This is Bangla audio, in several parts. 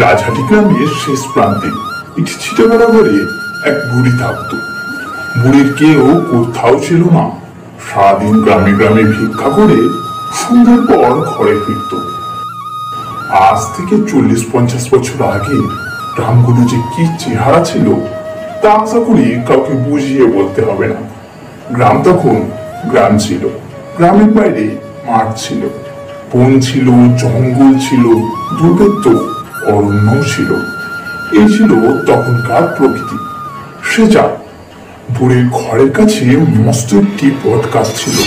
রাজহাটি গ্রামের শেষ প্রান্তে একটি ছিটেবেড়া ঘরে এক বুড়ি থাকত। বুড়ির কেউ কোথাও ছিল না। সারাদিন গ্রামে গ্রামে ভিক্ষা করে সন্ধ্যার পর ঘরে ফিরত। আজ থেকে 40-50 বছর আগে গ্রামগুলো যে কি চেহারা ছিল তা আশা করি কাউকে বুঝিয়ে বলতে হবে না। গ্রাম তখন গ্রাম ছিল, গ্রামের বাইরে মাঠ ছিল, বন ছিল, জঙ্গল ছিল, দুর্ভেদ্য অরণ্য ছিল। এই ছিল তখনকার প্রকৃতি। সে যা বুড়ির ঘরের কাছে মস্ত একটি বট গাছ ছিল।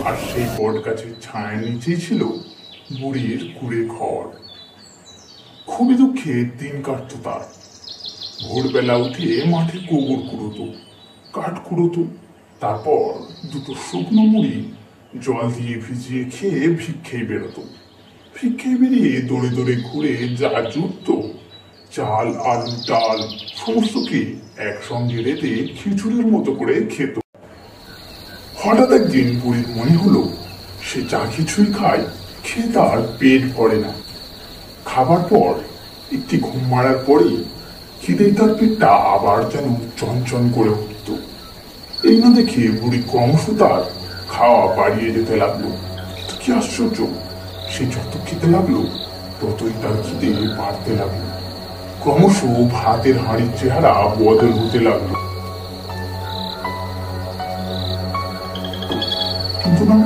আর সেই বট গাছের ছায়ার নিচেই ছিল বুড়ির কুড়ে ঘর। খুবই দুঃখে দিন কাটত তার। ভোরবেলা উঠে মাঠে গোবর কুড়োতো, কাঠ কুড়োতো, তারপর দুটো শুকনো মুড়ি জল দিয়ে ভিজিয়ে খেয়ে ভিক্ষেই বেরোতো। ভিক্ষেই বেরিয়ে দৌড়ে দৌড়ে ঘুরে যা জুটতো চাল, আলু, ডাল সমস্তকে একসঙ্গে রেঁধে খিচুড়ির মতো করে খেত। হঠাৎ একদিন বুড়ির মনে হলো সে যা কিছুই খায় খেয়ে তার পেট ভরে না। খাবার পর একটি ঘুম মারার পরেই খিদেই তার পেটটা আবার যেন চনচন করে উঠত। এই না দেখে বুড়ি ক্রমশ তার খাওয়া বাড়িয়ে যেতে লাগলো। কিন্তু কি আশ্চর্য, সে যত খেতে লাগলো ততই তার খিদে বাড়তে লাগলো। ক্রমশ ভাতের হাঁড়ির চেহারা বদল হতে লাগলো। কিন্তু না,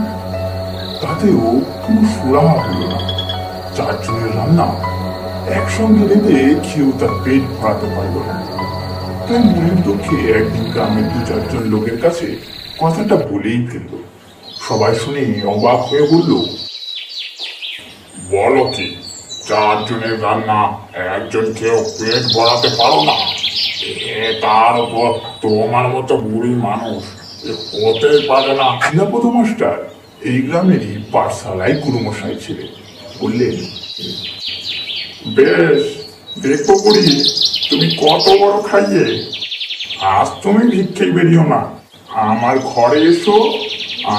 তাতেও কোনো সুরাহা হলো না। 4 জনের রান্না একসঙ্গে রেঁধে খেয়েও তার পেট ভরাতে পারল না। তাই মনের দুঃখে একদিন গ্রামের 2-4 জন লোকের কাছে কথাটা বলেই ফেলল। সবাই শুনে অবাক হয়ে বলল, বলো কি, 4 জনের রান্না একজন কেউ পেট ভরাতে পারো না? তার উপর তোমার মতো বুড়ি মানুষ হতেই পারে না। নিরাপদ মাস্টার এই গ্রামেরই পাঠশালায় গুরুমশাই ছিলেন। বললেন, বেশ, দেখো বুড়ি, তুমি কত বড় খাইয়ে। আজ তুমি ভিক্ষেই বেরিও না, আমার ঘরে এসো,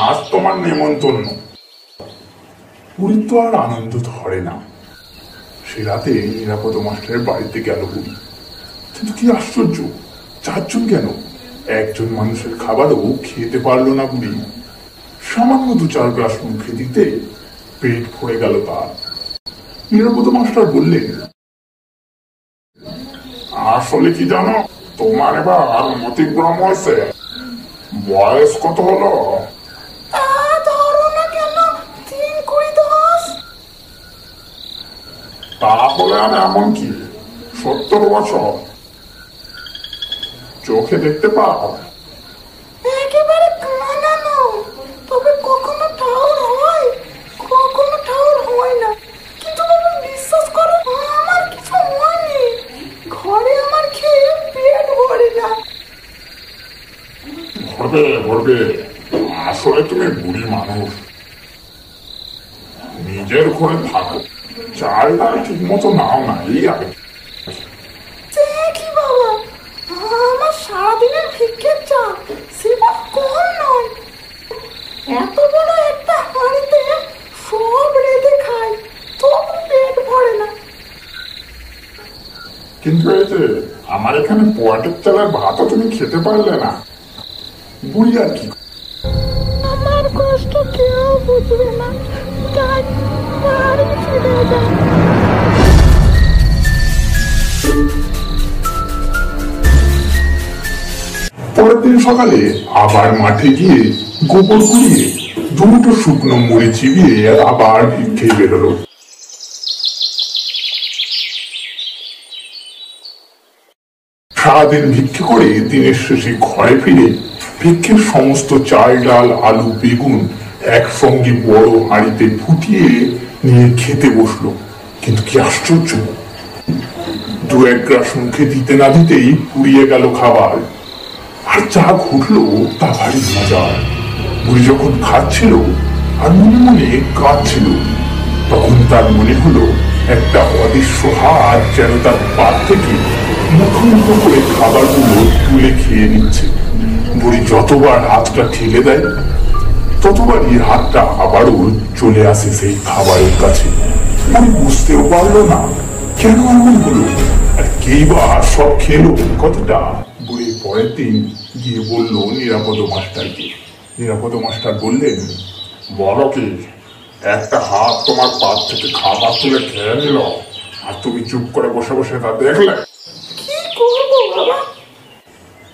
আজ তোমার নেমন্তন্ন। বুড়ির তো আর আনন্দ ধরে না। সে রাতে নিরাপদ মাস্টারের বাড়িতে গেল বুড়ি। কিন্তু কি আশ্চর্য, 4 জন কেন, একজন মানুষের খাবারও খেতে পারল না বুড়ি। সামান্য 2-4 গ্রাস মুখে দিতে পেট ভরে গেল তার। নিরাপদ মাস্টার বললেন, আসলে কি জানো, তোমার এবার মতিভ্রম হয়েছে। বয়স কত হলো? তাহলে আর এমন কি, 70 বছর। চোখে দেখতে পাও? একেবারে কানানো, তবে কখনো ঠাউর হয়, কখনো ঠাউর হয় না। কিন্তু বাবা বিশ্বাস করো, আমার কিছু হয়নি। ঘরে আমার খেয়ে পেট ভরে না। ভরবে ভরবে, আসলে তুমি বুড়ি মানুষ। নিজের ঘরে থাকো, চাল ডাল ঠিক মতো নাও না, এই আগে। কি বাবা, আমার সারাদিনের ভিক্ষের চাল সেটা কম নয়। এত বড় একটা হাঁড়িতে সব রেঁধে খাই, তবু পেট ভরে না। কিন্তু এই যে আমার এখানে পোয়াটের চালের ভাতও তুমি খেতে পারলে না। বুড়ি আর কি, আমার কষ্ট কেউ বুঝবে না, তাই বাড়ি ফিরে যাই। পরের দিন সকালে আবার মাঠে গিয়ে গোবর কুড়িয়ে 2 শুকনো মুড়ি চিবিয়ে আবার ভিক্ষে বেরোলো। সারাদিন ভিক্ষে করে দিনের শেষে ঘরে ফিরে ভিক্ষের সমস্ত চাল, ডাল, আলু, বেগুন একসঙ্গে বড় হাঁড়িতে ফুটিয়ে নিয়ে খেতে বসলো। কিন্তু কি আশ্চর্য, 2-1 গ্রাস মুখে দিতে না দিতেই পুড়িয়ে গেল খাবার। আর যা ঘটলো তা ভারী মজার। বুড়ি যখন খাচ্ছিল আর মনে মনে কাঁদছিল, তখন তার মনে হলো একটা অদৃশ্য হাত যেন তার পা থেকে মুখোমুখ করে খাবারগুলো তুলে খেয়ে নিচ্ছে। বুড়ি যতবার হাতটা ঠেলে দেয় ততবারই হাতটা আবারও চলে আসে সেই খাবারের কাছে। আমি বুঝতেও পারলো না কেন এমন হলো, আর কেই বা সব খেলো কতটা। বুড়ি পরের দিন গিয়ে বলল নিরাপদ মাস্টারকে। নিরাপদ মাস্টার বললেন, বলো কি, একটা হাত তোমার পাত থেকে খাবার তুলে খেয়ে নিল আর তুমি চুপ করে বসে বসে তা দেখলে? কি করবো বাবা?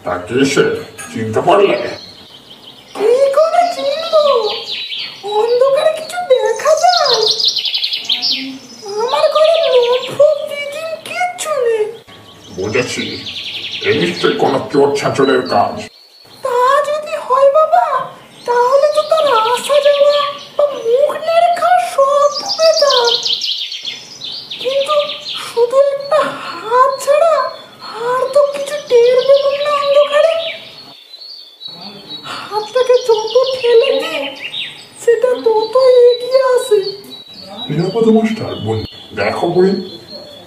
তা কিসে চিনতে পারলে? কি করে চিনবো? অন্ধকারে কিছু দেখা যায়? আমার ঘরে কিচ্ছু নেই। বুঝেছি, এ নিশ্চয়ই কোনো চোর ছাঁচড়ের কাজ। তা যদি হয় বাবা, তাহলে তো তার আসা যাওয়া বা মুখ নেড়ে খাওয়া সব ডুবে যান। কিন্তু শুধু একটা হাত ছাড়া আর তো কিছু টের পেলাম না অন্ধকারে। হাতটাকে যত ঠেলে দিই সেটা তত এগিয়ে আসে। নিরাপদ মাস্টার বলল, দেখো বুড়ি,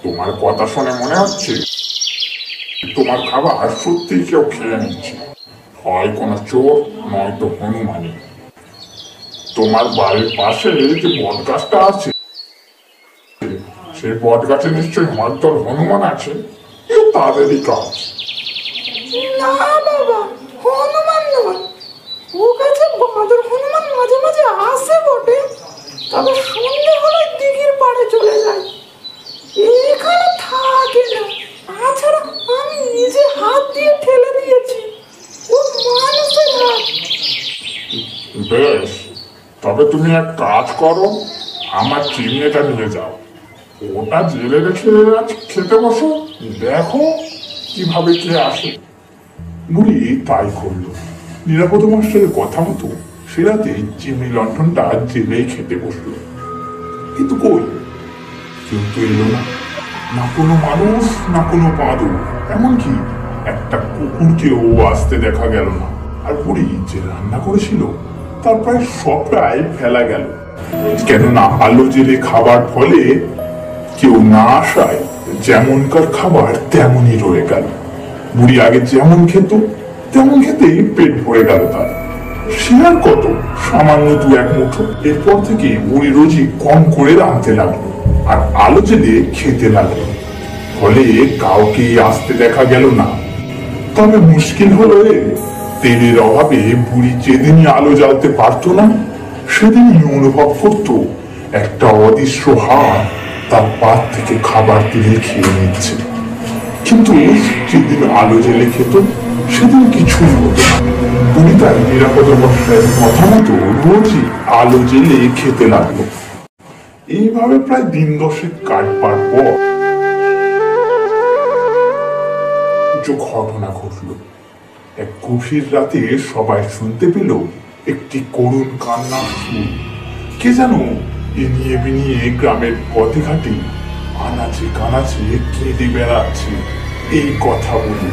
তোমার কথা শুনে মনে হচ্ছে তোমার খাবার সত্যি কেউ খেয়ে নিচ্ছে, হয় কোনো চোর নয়তো হনুমানি। তোমার বাড়ির পাশে যে বট গাছটা আছে, সেই বট গাছে নিশ্চয়ই হয়তো হনুমান আছে, তাদেরই কাজ। না বাবা, হনুমান নয়। ও কাছে বাদর হনুমান মাঝে মাঝে আসে বটে, তবে সন্ধ্যে হলে দিঘির পাড়ে চলে যায়, এখানে থাকে না। তাছাড়া আমি নিজে হাত দিয়ে ঠেলে দিয়েছি, ও মানুষের হাত। বেশ, তবে তুমি এক কাজ করো, আমার চিমড়েটা নিয়ে যাও, ওটা জেলে রেখে আজ খেতে বসো, দেখো কিভাবে কে আসে। বুড়ি তাই করলো। নিরাপদ মাস্টারের কথা মতো সে রাতে চিমনি লণ্ঠনটা জেলেই খেতে বসলো। কিন্তু কই, কেউ তো এলো না, না কোনো মানুষ না কোনো বাঁদর, এমনকি একটা কুকুরকেও আসতে দেখা গেল না। আর বুড়ি যে রান্না করেছিল তার প্রায় সবটাই ফেলা গেল, কেননা আলো জেলে খাবার ফলে কেউ না আসায় যেমনকার খাবার তেমনই রয়ে গেল। বুড়ি আগে যেমন খেত তেমন খেতেই পেট ভরে গেল তার। সে আর কত, সামান্য দু এক মুঠো। এরপর থেকে বুড়ি রোজই কম করে রাঁধতে লাগলো আর আলো জেলে খেতে লাগলো, ফলে কাউকে আসতে দেখা গেল না। তবে মুশকিল হলো তেলের অভাবে বুড়ি যেদিনই আলো জ্বালতে পারতো না সেদিনই অনুভব করতো একটা অদৃশ্য হাত তার পাত থেকে খাবার তুলে খেয়ে নিচ্ছে। কিন্তু যেদিন আলো জেলে খেত সেদিন কিছুই হতো না। বুড়ি তার নিরাপদ মাস্টারের কথা মতো রোজই আলো জেলে খেতে লাগলো। এইভাবে প্রায় দিন 10 কাটবার পর ঘটনা ঘটলো। এক গভীর রাতে সবাই শুনতে পেল একটি করুণ কান্নার সুর। কে যেন এ নিয়ে বিনিয়ে গ্রামের পথে ঘাটে আনাচে কানাচে কেঁদে বেড়াচ্ছে এই কথা বলে।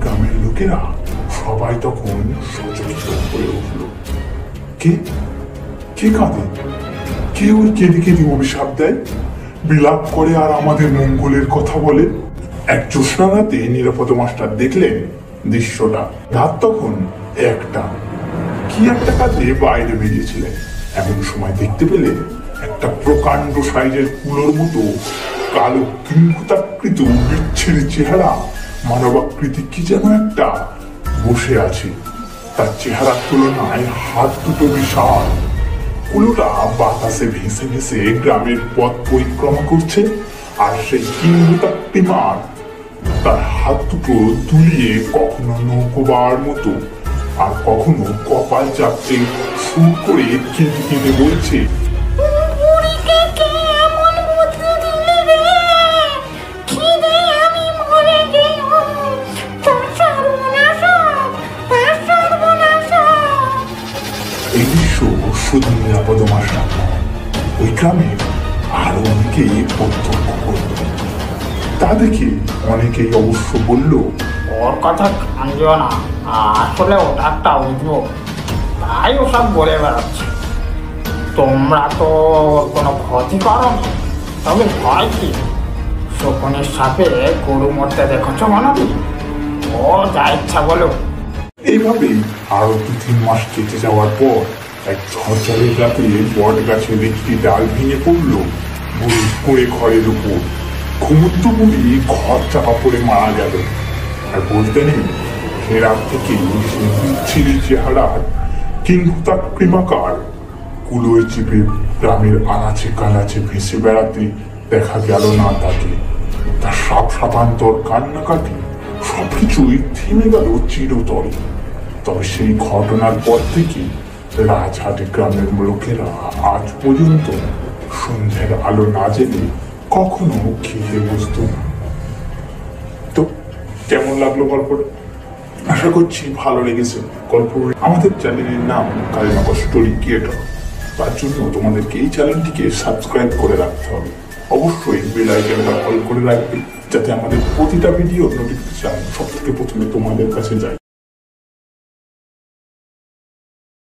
গ্রামের লোকেরা সবাই তখন সচকিত হয়ে উঠল। কে কে কাঁদে? কে ওর কেঁদে কেঁদে অভিশাপ দেয়, বিলাপ করে আর আমাদের মঙ্গলের কথা বলে? এক জ্যোৎস্না রাতে নিরাপদ মাস্টার দেখলেন দৃশ্যটা। রাত তখন 1টা। কি একটা কাজে বাইরে বেরিয়েছিলেন, এমন সময় দেখতে পেলেন একটা প্রকাণ্ড সাইজের কুলোর মতো কালো কিংকুতাকৃত বিচ্ছিরি চেহারা মানবাকৃতি কি যেন একটা বসে আছে। তার চেহারার তুলনায় হাত দুটো বিশাল। কুলোটা বাতাসে ভেসে ভেসে গ্রামের পথ পরিক্রমা করছে, আর সেই কিংকুতাকৃতি মার তার হাত দুটো তুলিয়ে কখনো নৌকোবার মতো আর কখনো কপাল চাপতে সুর করে কেঁদে কেঁদে বলছে, এই দৃশ্য শুধু নিরাপদ মাস্টার নয়, ওই গ্রামের আরো অনেকেই প্রত্যক্ষ করত। তা দেখে অনেকেই অবশ্য বলল, ওর কথা কান দিও না, আসলে ওটা একটা উদ্ভব, তাই ওসব বলে বেড়াচ্ছে। তোমরা তো ওর কোনো ক্ষতি করো না, তবে ভয় কি? শকুনের সাপে গরু মরতে দেখেছো মনাদি? ও যা ইচ্ছা বলো। এইভাবেই আরো 2-3 মাস কেটে যাওয়ার পর এক ঝড়ঝড়ের রাতে বট গাছের একটি ডাল ভেঙে পড়লো বুড়ির কুঁড়ে ঘরের উপর। ঘুমন্ত বুড়ি ঘর চাপা পড়ে মারা গেল। আর বলতে নেই, সে রাত থেকে সেই বিচ্ছিরি চেহারার কিংভূতাকৃমাকার কুলোয় চেপে গ্রামের আনাচে কানাচে ভেসে বেড়াতে দেখা গেল না তাকে। তার সাপ সাপান্তর কান্নাকাটি সবকিছুই থেমে গেল চিরতরে। তবে সেই ঘটনার পর থেকে রাজহাটে গ্রামের লোকেরা আজ পর্যন্ত সন্ধ্যের আলো না জেলে কখনো খেতে বসত না। তো কেমন লাগলো গল্পটা? আশা করছি ভালো লেগেছে। গল্প আমাদের চ্যানেলের নাম কালিনগর স্টোরি ক্রিয়েটর, তার জন্য তোমাদেরকে এই চ্যানেলটিকে সাবস্ক্রাইব করে রাখতে হবে। অবশ্যই বেল আইকনটা অল করে রাখবে, যাতে আমাদের প্রতিটা ভিডিও নোটিফিকেশন সব থেকে প্রথমে তোমাদের কাছে যায়।